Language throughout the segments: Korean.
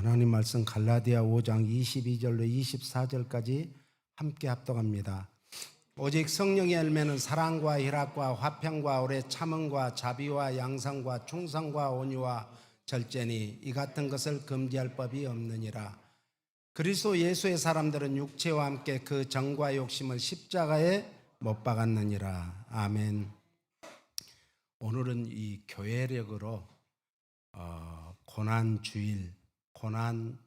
하나님 말씀 갈라디아 5장 22절로 24절까지 함께 합독합니다. 오직 성령의 열매는 사랑과 희락과 화평과 오래 참음과 자비와 양상과 충성과 온유와 절제니 이 같은 것을 금지할 법이 없느니라. 그리스도 예수의 사람들은 육체와 함께 그 정과 욕심을 십자가에 못 박았느니라. 아멘. 오늘은 이 교회력으로 고난주일, 고난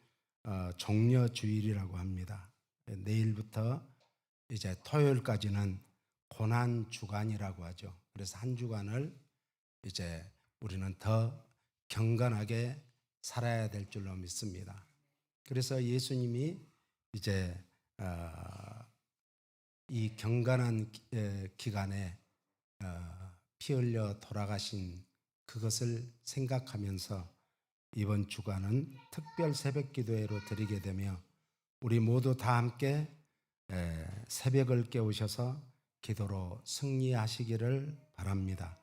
종려주일이라고 합니다. 내일부터 이제 토요일까지는 고난주간이라고 하죠. 그래서 한 주간을 이제 우리는 더 경건하게 살아야 될 줄로 믿습니다. 그래서 예수님이 이제 이 경건한 기간에 피 흘려 돌아가신 그것을 생각하면서 이번 주간은 특별 새벽 기도회로 드리게 되며 우리 모두 다 함께 새벽을 깨우셔서 기도로 승리하시기를 바랍니다.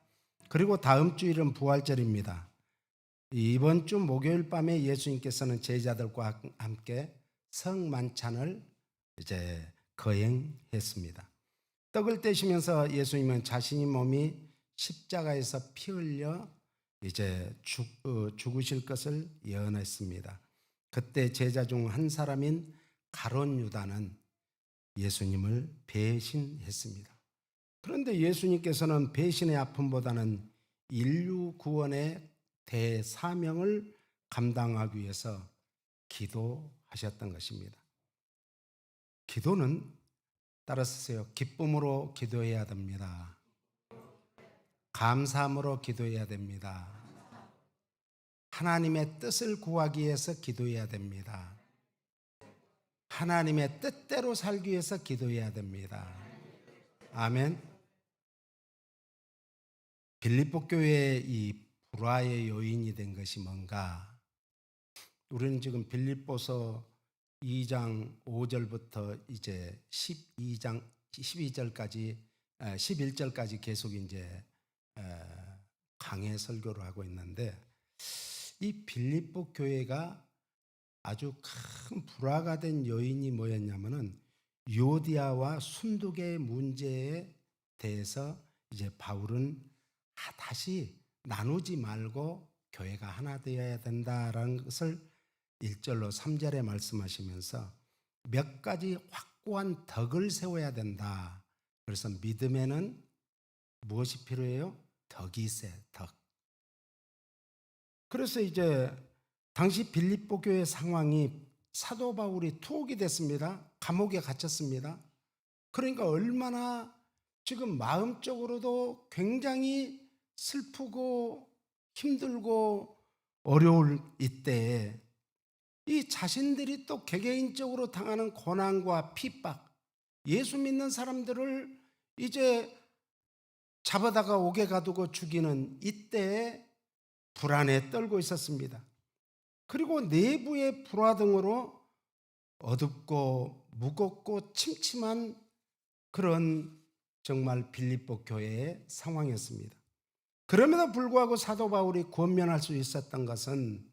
그리고 다음 주일은 부활절입니다. 이번 주 목요일 밤에 예수님께서는 제자들과 함께 성만찬을 이제 거행했습니다. 떡을 떼시면서 예수님은 자신의 몸이 십자가에서 피 흘려 이제 죽으실 것을 예언했습니다. 그때 제자 중 한 사람인 가룟 유다는 예수님을 배신했습니다. 그런데 예수님께서는 배신의 아픔보다는 인류 구원의 대사명을 감당하기 위해서 기도하셨던 것입니다. 기도는 따라서 쓰세요. 기쁨으로 기도해야 됩니다. 감사함으로 기도해야 됩니다. 하나님의 뜻을 구하기 위해서 기도해야 됩니다. 하나님의 뜻대로 살기 위해서 기도해야 됩니다. 아멘. 빌립보 교회의 이 불화의 요인이 된 것이 뭔가? 우리는 지금 빌립보서 2장 5절부터 이제 12절까지 11절까지 계속 이제 강해 설교를 하고 있는데 이 빌립보 교회가 아주 큰 불화가 된 요인이 뭐였냐면은 유오디아와 순두계의 문제에 대해서 이제 바울은 다시 나누지 말고 교회가 하나 되어야 된다라는 것을 1절로 3절에 말씀하시면서 몇 가지 확고한 덕을 세워야 된다. 그래서 믿음에는 무엇이 필요해요? 덕이 있어요. 덕. 그래서 이제 당시 빌립보 교회 상황이 사도 바울이 투옥이 됐습니다. 감옥에 갇혔습니다. 그러니까 얼마나 지금 마음적으로도 굉장히 슬프고 힘들고 어려울 이때에 이 자신들이 또 개개인적으로 당하는 고난과 핍박, 예수 믿는 사람들을 이제 잡아다가 옥에 가두고 죽이는 이때에 불안에 떨고 있었습니다. 그리고 내부의 불화 등으로 어둡고 무겁고 침침한 그런 정말 빌립보 교회의 상황이었습니다. 그럼에도 불구하고 사도 바울이 권면할 수 있었던 것은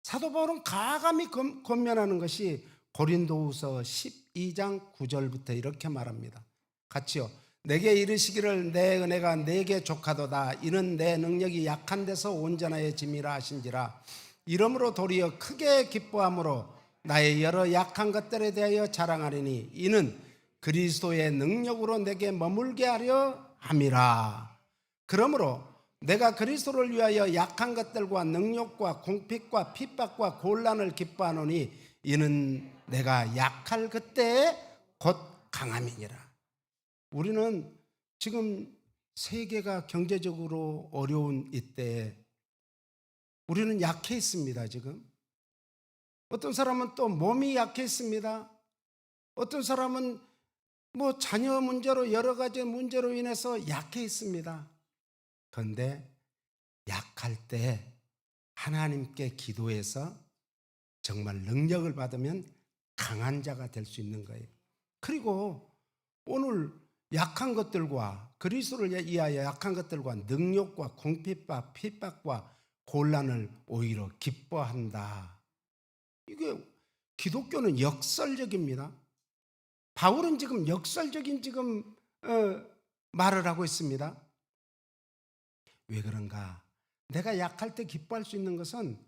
사도 바울은 가감히 권면하는 것이 고린도후서 12장 9절부터 이렇게 말합니다. 같이요. 내게 이르시기를 내 은혜가 내게 족하도다. 이는 내 능력이 약한 데서 온전하여짐이라 하신지라. 이러므로 도리어 크게 기뻐함으로 나의 여러 약한 것들에 대하여 자랑하리니 이는 그리스도의 능력으로 내게 머물게 하려 함이라. 그러므로 내가 그리스도를 위하여 약한 것들과 능력과 궁핍과 핍박과 곤란을 기뻐하노니 이는 내가 약할 그때에 곧 강함이니라. 우리는 지금 세계가 경제적으로 어려운 이때에 우리는 약해 있습니다. 지금 어떤 사람은 또 몸이 약해 있습니다. 어떤 사람은 뭐 자녀 문제로 여러 가지 문제로 인해서 약해 있습니다. 그런데 약할 때 하나님께 기도해서 정말 능력을 받으면 강한 자가 될 수 있는 거예요. 그리고 오늘 약한 것들과 그리스도를 위하여 약한 것들과 능력과 궁핍과 핍박과 곤란을 오히려 기뻐한다. 이게 기독교는 역설적입니다. 바울은 지금 역설적인 말을 하고 있습니다. 왜 그런가? 내가 약할 때 기뻐할 수 있는 것은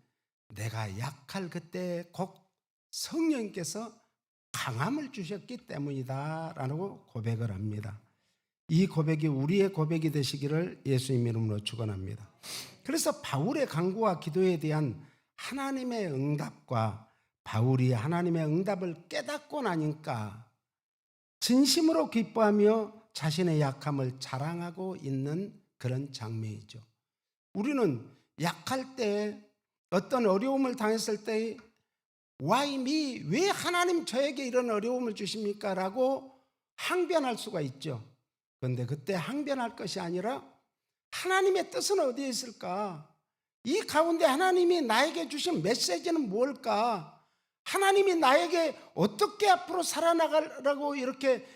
내가 약할 그때 곧 성령께서 강함을 주셨기 때문이다 라고 고백을 합니다. 이 고백이 우리의 고백이 되시기를 예수님 이름으로 축원합니다. 그래서 바울의 간구와 기도에 대한 하나님의 응답과 바울이 하나님의 응답을 깨닫고 나니까 진심으로 기뻐하며 자신의 약함을 자랑하고 있는 그런 장면이죠. 우리는 약할 때 어떤 어려움을 당했을 때 Why me? 왜 하나님 저에게 이런 어려움을 주십니까? 라고 항변할 수가 있죠. 그런데 그때 항변할 것이 아니라 하나님의 뜻은 어디에 있을까? 이 가운데 하나님이 나에게 주신 메시지는 뭘까? 하나님이 나에게 어떻게 앞으로 살아나가라고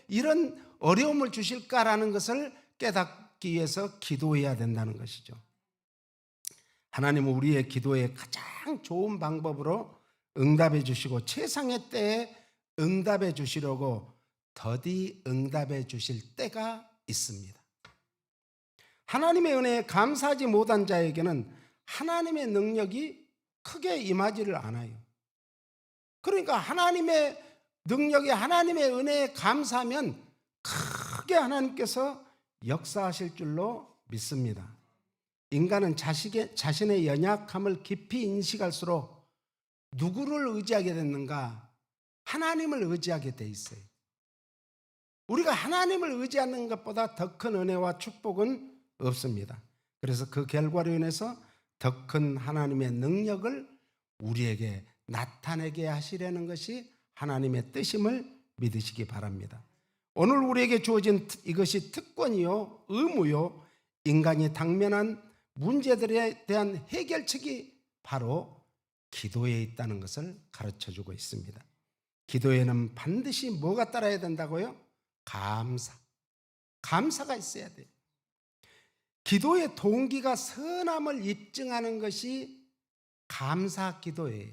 이런 어려움을 주실까라는 것을 깨닫기 위해서 기도해야 된다는 것이죠. 하나님은 우리의 기도에 가장 좋은 방법으로 응답해 주시고 최상의 때에 응답해 주시려고 더디 응답해 주실 때가 있습니다. 하나님의 은혜에 감사하지 못한 자에게는 하나님의 능력이 크게 임하지를 않아요. 그러니까 하나님의 능력에 하나님의 은혜에 감사하면 크게 하나님께서 역사하실 줄로 믿습니다. 인간은 자신의 연약함을 깊이 인식할수록 누구를 의지하게 됐는가? 하나님을 의지하게 돼 있어요. 우리가 하나님을 의지하는 것보다 더 큰 은혜와 축복은 없습니다. 그래서 그 결과로 인해서 더 큰 하나님의 능력을 우리에게 나타내게 하시려는 것이 하나님의 뜻임을 믿으시기 바랍니다. 오늘 우리에게 주어진 이것이 특권이요, 의무요, 인간이 당면한 문제들에 대한 해결책이 바로 기도에 있다는 것을 가르쳐주고 있습니다. 기도에는 반드시 뭐가 따라야 된다고요? 감사가 있어야 돼요. 기도의 동기가 선함을 입증하는 것이 감사 기도예요.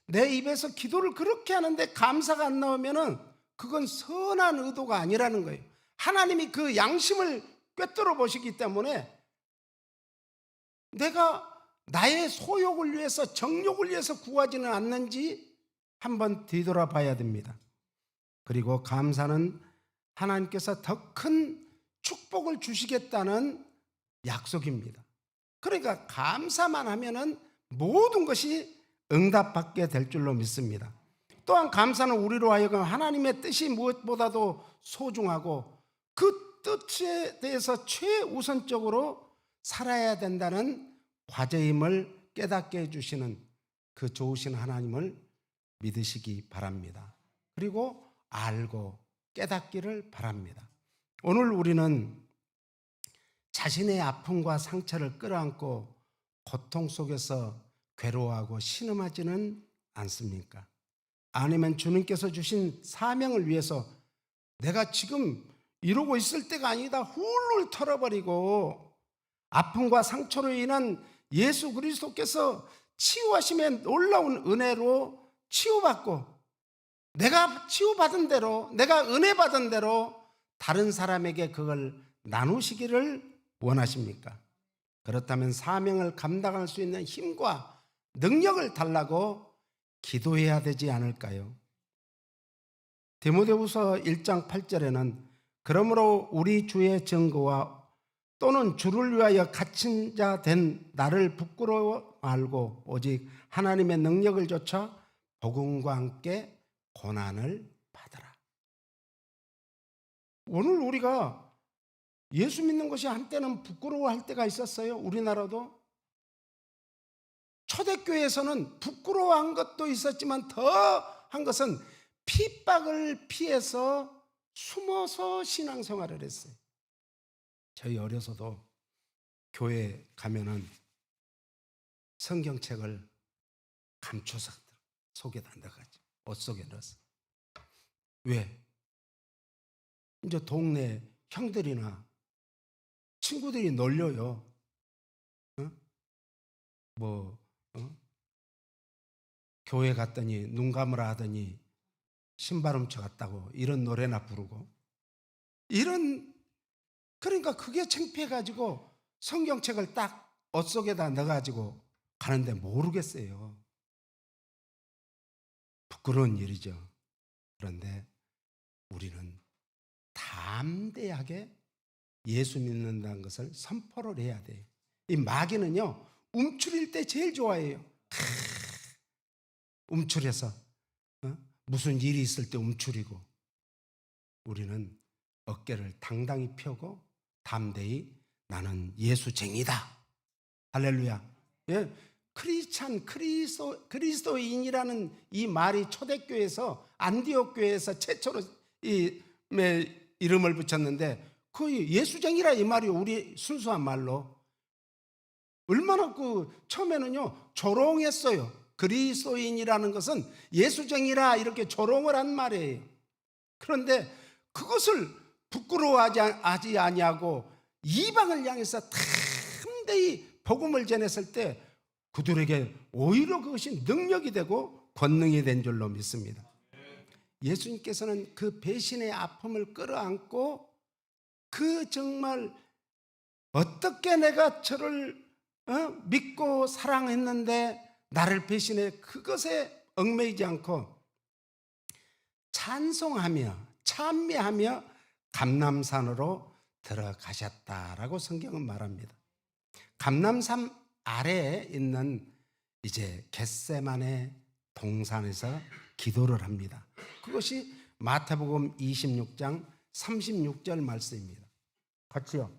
내 입에서 기도를 그렇게 하는데 감사가 안 나오면은 그건 선한 의도가 아니라는 거예요. 하나님이 그 양심을 꿰뚫어 보시기 때문에 내가 나의 소욕을 위해서 정욕을 위해서 구하지는 않는지 한번 뒤돌아봐야 됩니다. 그리고 감사는 하나님께서 더 큰 축복을 주시겠다는 약속입니다. 그러니까 감사만 하면은 모든 것이 응답받게 될 줄로 믿습니다. 또한 감사는 우리로 하여금 하나님의 뜻이 무엇보다도 소중하고 그 뜻에 대해서 최우선적으로 살아야 된다는 과제임을 깨닫게 해주시는 그 좋으신 하나님을 믿으시기 바랍니다. 그리고 알고 깨닫기를 바랍니다. 오늘 우리는 자신의 아픔과 상처를 끌어안고 고통 속에서 괴로워하고 신음하지는 않습니까? 아니면 주님께서 주신 사명을 위해서 내가 지금 이러고 있을 때가 아니다 훌훌 털어버리고 아픔과 상처로 인한 예수 그리스도께서 치유하심의 놀라운 은혜로 치유받고 내가 치유받은 대로 내가 은혜 받은 대로 다른 사람에게 그걸 나누시기를 원하십니까? 그렇다면 사명을 감당할 수 있는 힘과 능력을 달라고 기도해야 되지 않을까요? 디모데후서 1장 8절에는 그러므로 우리 주의 증거와 또는 주를 위하여 갇힌 자 된 나를 부끄러워 말고 오직 하나님의 능력을 좇아 복음과 함께 고난을 받으라. 오늘 우리가 예수 믿는 것이 한때는 부끄러워할 때가 있었어요. 우리나라도 초대교회에서는 부끄러워한 것도 있었지만 더 한 것은 핍박을 피해서 숨어서 신앙생활을 했어요. 저희 어려서도 교회 가면은 성경책을 감춰서 속에다 넣어가지고 옷 속에 넣었어. 왜? 이제 동네 형들이나 친구들이 놀려요. 교회 갔더니 눈 감으라 하더니 신발 훔쳐갔다고 이런 노래나 부르고 그러니까 그게 창피해가지고 성경책을 딱 옷 속에다 넣어가지고 가는데 모르겠어요. 부끄러운 일이죠. 그런데 우리는 담대하게 예수 믿는다는 것을 선포를 해야 돼요. 이 마귀는요, 움츠릴 때 제일 좋아해요. 움츠려서 무슨 일이 있을 때 움츠리고, 우리는 어깨를 당당히 펴고 담대히 나는 예수쟁이다. 할렐루야. 예, 그리스도인이라는 이 말이 초대교회에서 안디옥 교회에서 최초로 이 이름을 붙였는데 그 예수쟁이라 이 말이 우리 순수한 말로 얼마나 처음에는요 조롱했어요. 그리스도인이라는 것은 예수쟁이라 이렇게 조롱을 한 말이에요. 그런데 그것을 부끄러워하지 아니하고 이방을 향해서 담대히 복음을 전했을 때 그들에게 오히려 그것이 능력이 되고 권능이 된 줄로 믿습니다. 예수님께서는 그 배신의 아픔을 끌어안고 정말 어떻게 내가 저를 믿고 사랑했는데 나를 배신해, 그것에 얽매이지 않고 찬송하며 찬미하며 감람산으로 들어가셨다라고 성경은 말합니다. 감람산 아래에 있는 이제 겟세마네 동산에서 기도를 합니다. 그것이 마태복음 26장 36절 말씀입니다. 같이요.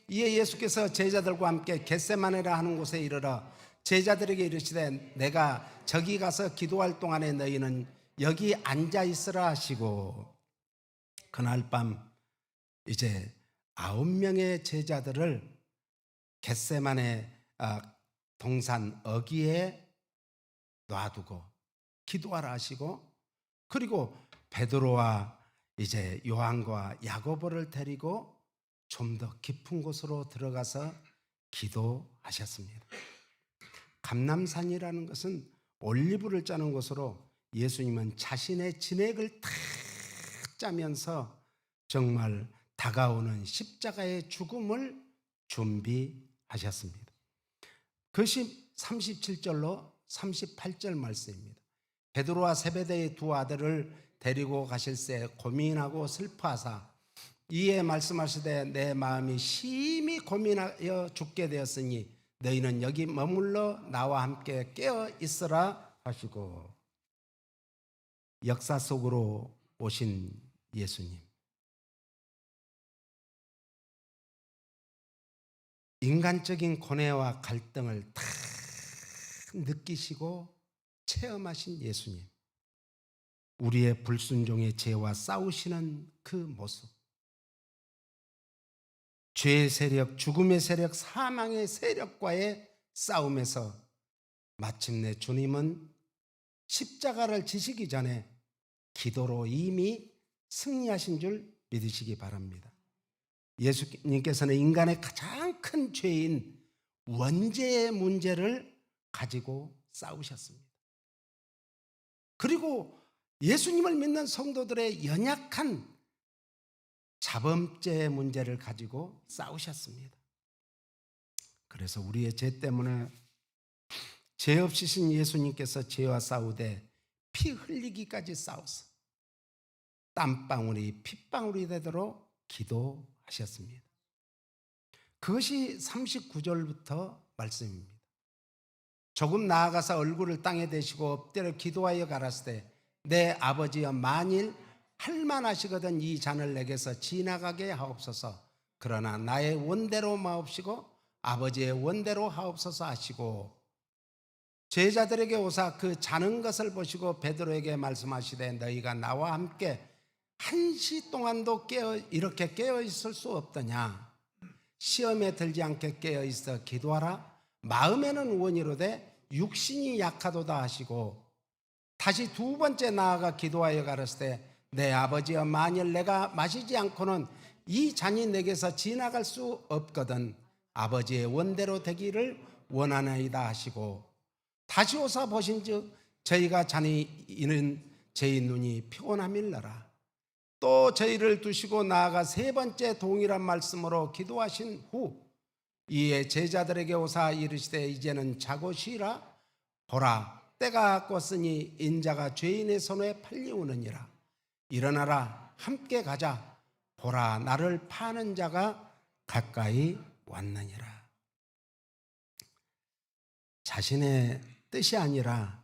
이에 예수께서 제자들과 함께 겟세마네라 하는 곳에 이르러 제자들에게 이르시되 내가 저기 가서 기도할 동안에 너희는 여기 앉아 있으라 하시고, 그날 밤 이제 9명의 제자들을 겟세마네 동산 어귀에 놔두고 기도하라 하시고, 그리고 베드로와 이제 요한과 야고보를 데리고 좀 더 깊은 곳으로 들어가서 기도하셨습니다. 감람산이라는 것은 올리브를 짜는 곳으로 예수님은 자신의 진액을 탁 짜면서 정말 다가오는 십자가의 죽음을 준비하셨습니다. 그것이 37절로 38절 말씀입니다. 베드로와 세베대의 두 아들을 데리고 가실새 고민하고 슬퍼하사 이에 말씀하시되 내 마음이 심히 고민하여 죽게 되었으니 너희는 여기 머물러 나와 함께 깨어 있으라 하시고, 역사 속으로 오신 예수님, 인간적인 고뇌와 갈등을 다 느끼시고 체험하신 예수님, 우리의 불순종의 죄와 싸우시는 그 모습, 죄의 세력, 죽음의 세력, 사망의 세력과의 싸움에서 마침내 주님은 십자가를 지시기 전에 기도로 이미 승리하신 줄 믿으시기 바랍니다. 예수님께서는 인간의 가장 큰 죄인 원죄의 문제를 가지고 싸우셨습니다. 그리고 예수님을 믿는 성도들의 연약한 자범죄의 문제를 가지고 싸우셨습니다. 그래서 우리의 죄 때문에 죄 없으신 예수님께서 죄와 싸우되 피 흘리기까지 싸워서 땀방울이 핏방울이 되도록 기도하셨습니다. 그것이 39절부터 말씀입니다. 조금 나아가서 얼굴을 땅에 대시고 엎드려 기도하여 가라사대 내 아버지여 만일 할만하시거든 이 잔을 내게서 지나가게 하옵소서. 그러나 나의 원대로 마옵시고 아버지의 원대로 하옵소서 하시고, 제자들에게 오사 그 자는 것을 보시고 베드로에게 말씀하시되 너희가 나와 함께 1시 동안도 이렇게 깨어 있을 수 없더냐. 시험에 들지 않게 깨어 있어 기도하라. 마음에는 원이로되 육신이 약하도다 하시고, 다시 두 번째 나아가 기도하여 가라사대 내 아버지여 만일 내가 마시지 않고는 이 잔이 내게서 지나갈 수 없거든 아버지의 원대로 되기를 원하나이다 하시고, 다시 오사 보신즉 저희가 자니이는 저희 눈이 피곤함일러라. 또 저희를 두시고 나아가 세 번째 동일한 말씀으로 기도하신 후 이에 제자들에게 오사 이르시되 이제는 자고 쉬라. 보라 때가 껐으니 인자가 죄인의 손에 팔리우느니라. 일어나라 함께 가자. 보라 나를 파는 자가 가까이 왔느니라. 자신의 뜻이 아니라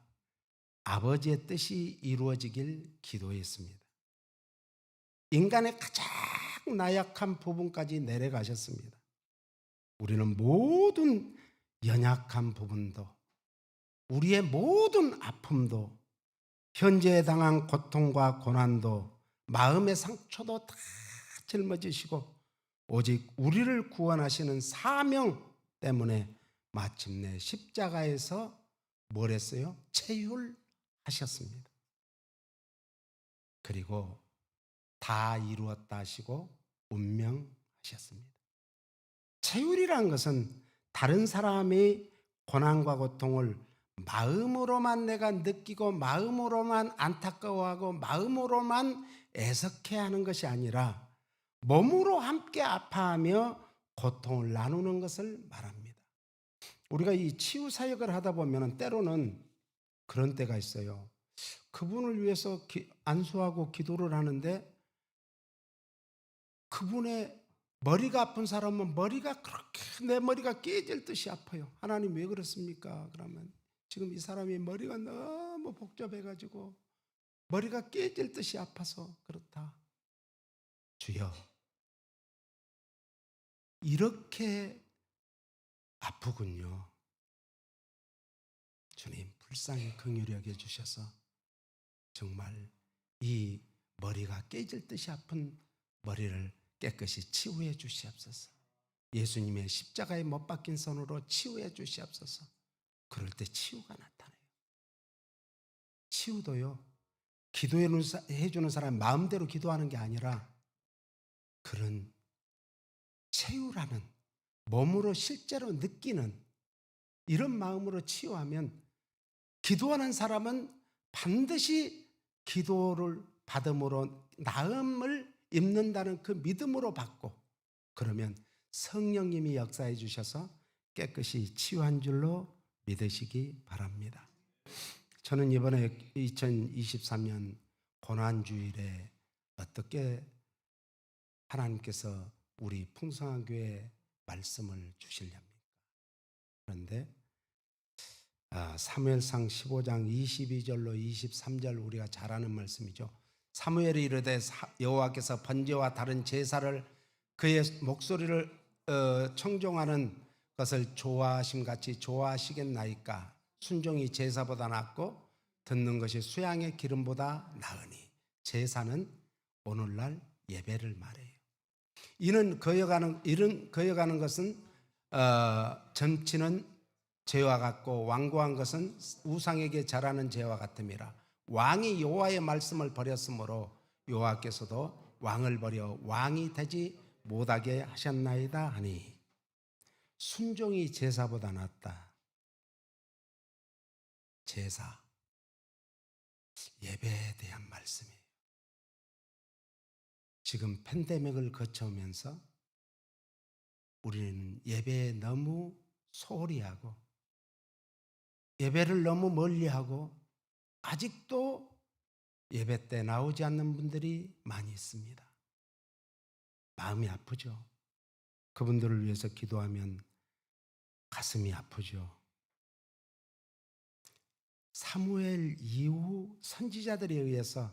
아버지의 뜻이 이루어지길 기도했습니다. 인간의 가장 나약한 부분까지 내려가셨습니다. 우리는 모든 연약한 부분도, 우리의 모든 아픔도, 현재에 당한 고통과 고난도, 마음의 상처도 다 짊어지시고 오직 우리를 구원하시는 사명 때문에 마침내 십자가에서 뭘 했어요? 체휼하셨습니다. 그리고 다 이루었다 하시고 운명하셨습니다. 체휼이란 것은 다른 사람의 고난과 고통을 마음으로만 내가 느끼고 마음으로만 안타까워하고 마음으로만 애석해하는 것이 아니라 몸으로 함께 아파하며 고통을 나누는 것을 말합니다. 우리가 이 치유 사역을 하다 보면 때로는 그런 때가 있어요. 그분을 위해서 안수하고 기도를 하는데 그분의 머리가 아픈 사람은 머리가 그렇게 내 머리가 깨질 듯이 아파요. 하나님 왜 그렇습니까? 그러면 지금 이 사람이 머리가 너무 복잡해가지고 머리가 깨질 듯이 아파서 그렇다. 주여, 이렇게 아프군요. 주님 불쌍히 긍휼히 여겨 주셔서 정말 이 머리가 깨질 듯이 아픈 머리를 깨끗이 치유해 주시옵소서. 예수님의 십자가에 못 박힌 손으로 치유해 주시옵소서. 그럴 때 치유가 나타나요. 치유도요, 기도해 주는 사람 마음대로 기도하는 게 아니라 그런 체유라는 몸으로 실제로 느끼는 이런 마음으로 치유하면 기도하는 사람은 반드시 기도를 받음으로 나음을 입는다는 그 믿음으로 받고 그러면 성령님이 역사해 주셔서 깨끗이 치유한 줄로 믿으시기 바랍니다. 저는 이번에 2023년 고난주일에 어떻게 하나님께서 우리 풍성한 교회에 말씀을 주시렵니까? 그런데 사무엘상 15장 22절로 23절 우리가 잘 아는 말씀이죠. 사무엘이 이르되 여호와께서 번제와 다른 제사를 그의 목소리를 청종하는 것을 좋아하심같이 좋아하시겠나이까? 순종이 제사보다 낫고 듣는 것이 수양의 기름보다 나으니. 제사는 오늘날 예배를 말해요. 이런 거여가는 것은 점치는 죄와 같고 완고한 것은 우상에게 절하는 죄와 같음이라. 왕이 여호와의 말씀을 버렸으므로 여호와께서도 왕을 버려 왕이 되지 못하게 하셨나이다 하니 순종이 제사보다 낫다. 제사, 예배에 대한 말씀이에요. 지금 팬데믹을 거쳐오면서 우리는 예배에 너무 소홀히 하고 예배를 너무 멀리하고 아직도 예배 때 나오지 않는 분들이 많이 있습니다. 마음이 아프죠. 그분들을 위해서 기도하면 가슴이 아프죠. 사무엘 이후 선지자들에 의해서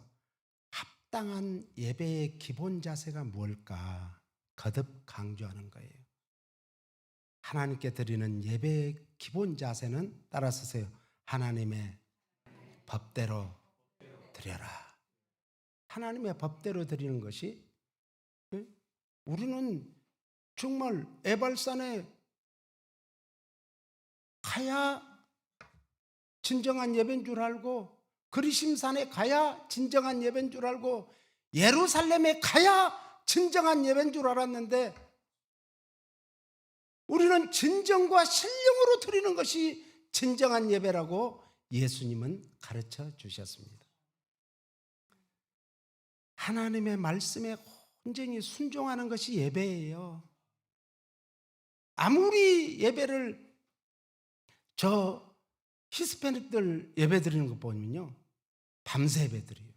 합당한 예배의 기본 자세가 뭘까 거듭 강조하는 거예요. 하나님께 드리는 예배의 기본 자세는 따라 쓰세요. 하나님의 법대로 드려라. 하나님의 법대로 드리는 것이 우리는 정말 에발산에 가야 진정한 예배인 줄 알고 그리심산에 가야 진정한 예배인 줄 알고 예루살렘에 가야 진정한 예배인 줄 알았는데 우리는 진정과 신령으로 드리는 것이 진정한 예배라고 예수님은 가르쳐 주셨습니다. 하나님의 말씀에 온전히 순종하는 것이 예배예요. 아무리 예배를 저 히스패닉들 예배 드리는 거 보면요, 밤새 예배 드려요.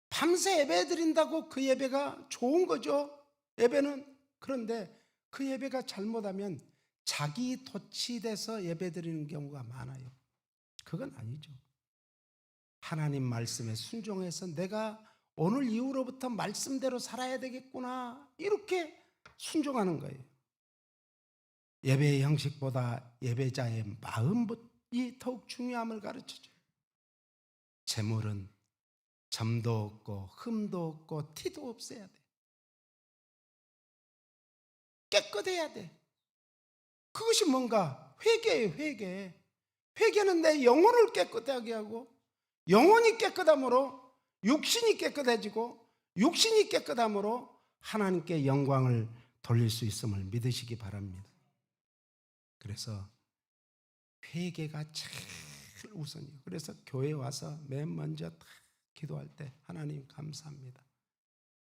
밤새 예배 드린다고 그 예배가 좋은 거죠, 예배는. 그런데 그 예배가 잘못하면 자기 도취돼서 예배 드리는 경우가 많아요. 그건 아니죠. 하나님 말씀에 순종해서 내가 오늘 이후로부터 말씀대로 살아야 되겠구나, 이렇게 순종하는 거예요. 예배의 형식보다 예배자의 마음이 더욱 중요함을 가르쳐줘요. 재물은 점도 없고 흠도 없고 티도 없어야 돼. 깨끗해야 돼. 그것이 뭔가? 회개예요, 회개. 회개는 내 영혼을 깨끗하게 하고, 영혼이 깨끗함으로 육신이 깨끗해지고, 육신이 깨끗함으로 하나님께 영광을 돌릴 수 있음을 믿으시기 바랍니다. 그래서 회개가 제일 우선이에요. 그래서 교회에 와서 맨 먼저 다 기도할 때 하나님 감사합니다.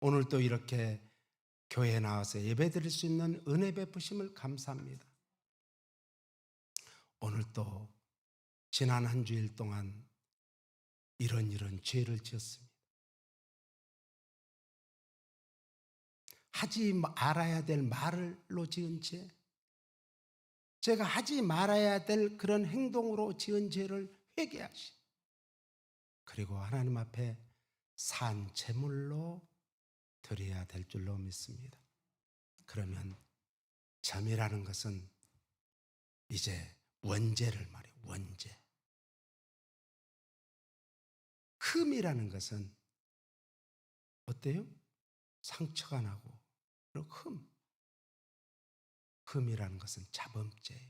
오늘 또 이렇게 교회에 나와서 예배 드릴 수 있는 은혜 베푸심을 감사합니다. 오늘 또 지난 한 주일 동안 이런 죄를 지었습니다. 하지 말아야 될 말로 지은 죄, 제가 하지 말아야 될 그런 행동으로 지은 죄를 회개하시, 그리고 하나님 앞에 산 제물로 드려야 될 줄로 믿습니다. 그러면 점이라는 것은 이제 원죄를 말해요. 원죄. 흠이라는 것은 어때요? 상처가 나고, 그리고 흠이라는 것은 자범죄예요.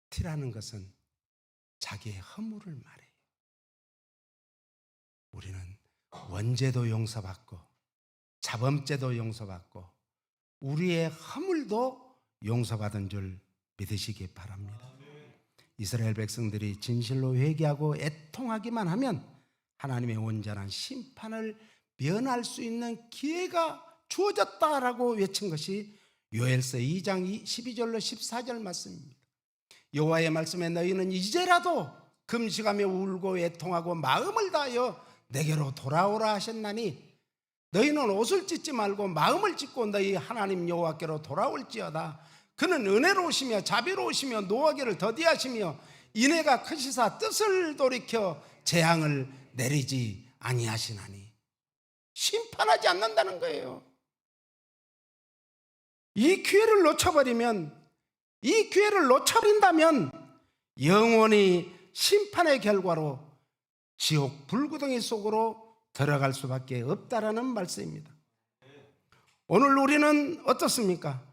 티라는 것은 자기의 허물을 말해요. 우리는 원죄도 용서받고 자범죄도 용서받고 우리의 허물도 용서받은 줄 믿으시기 바랍니다. 이스라엘 백성들이 진실로 회개하고 애통하기만 하면 하나님의 온전한 심판을 면할 수 있는 기회가 주어졌다라고 외친 것이 요엘서 2장 12절로 14절 말씀입니다. 여호와의 말씀에 너희는 이제라도 금식하며 울고 애통하고 마음을 다하여 내게로 돌아오라 하셨나니 너희는 옷을 찢지 말고 마음을 찢고 너희 하나님 여호와께로 돌아올지어다. 그는 은혜로우시며 자비로우시며 노하기를 더디하시며 인애가 크시사 뜻을 돌이켜 재앙을 내리지 아니하시나니. 심판하지 않는다는 거예요. 이 기회를 놓쳐버린다면 영원히 심판의 결과로 지옥 불구덩이 속으로 들어갈 수밖에 없다라는 말씀입니다. 오늘 우리는 어떻습니까?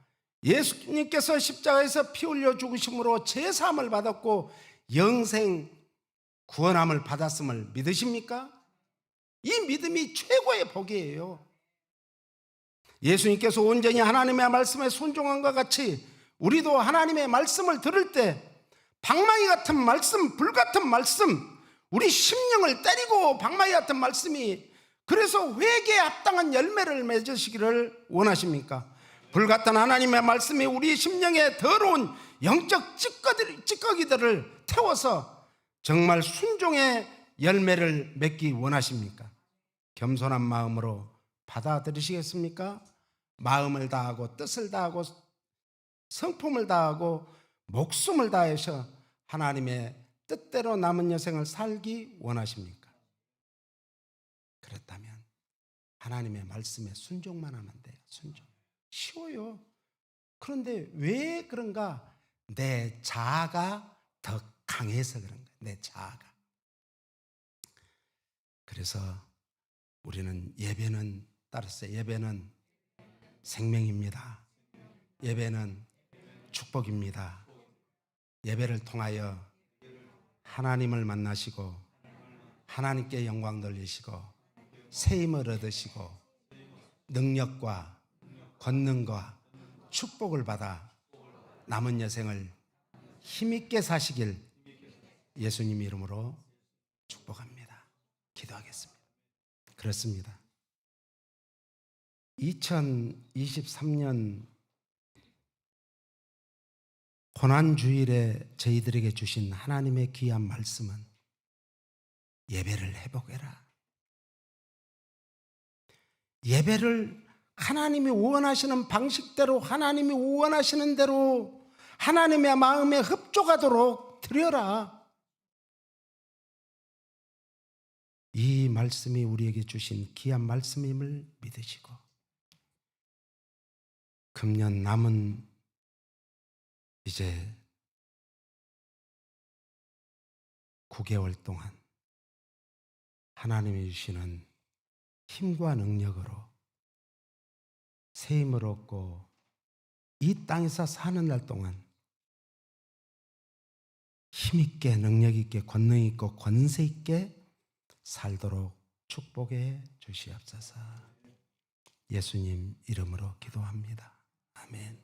예수님께서 십자가에서 피 흘려 죽으심으로 제사함을 받았고 영생 구원함을 받았음을 믿으십니까? 이 믿음이 최고의 복이에요. 예수님께서 온전히 하나님의 말씀에 순종한과 같이 우리도 하나님의 말씀을 들을 때 방망이 같은 말씀, 불 같은 말씀, 우리 심령을 때리고 방망이 같은 말씀이, 그래서 회개에 합당한 열매를 맺으시기를 원하십니까? 불 같은 하나님의 말씀이 우리 심령에 더러운 영적 찌꺼기들을 태워서 정말 순종의 열매를 맺기 원하십니까? 겸손한 마음으로 받아들이시겠습니까? 마음을 다하고 뜻을 다하고 성품을 다하고 목숨을 다해서 하나님의 뜻대로 남은 여생을 살기 원하십니까? 그렇다면 하나님의 말씀에 순종만 하면 돼요. 순종. 쉬워요. 그런데 왜 그런가? 내 자아가 더 강해서 그런 거예요. 내 자아가. 그래서 우리는 예배는 따랐어요. 예배는 생명입니다. 예배는 축복입니다. 예배를 통하여 하나님을 만나시고 하나님께 영광 돌리시고 새 힘을 얻으시고 능력과 권능과 축복을 받아 남은 여생을 힘있게 사시길 예수님 이름으로 축복합니다. 기도하겠습니다. 그렇습니다. 2023년 고난주일에 저희들에게 주신 하나님의 귀한 말씀은 예배를 회복해라. 예배를 하나님이 원하시는 방식대로, 하나님이 원하시는 대로 하나님의 마음에 흡족하도록 드려라. 이 말씀이 우리에게 주신 귀한 말씀임을 믿으시고, 금년 남은 이제 9개월 동안 하나님이 주시는 힘과 능력으로 새 힘을 얻고 이 땅에서 사는 날 동안 힘있게, 능력있게, 권능있고 권세있게 살도록 축복해 주시옵소서. 예수님 이름으로 기도합니다. 아멘.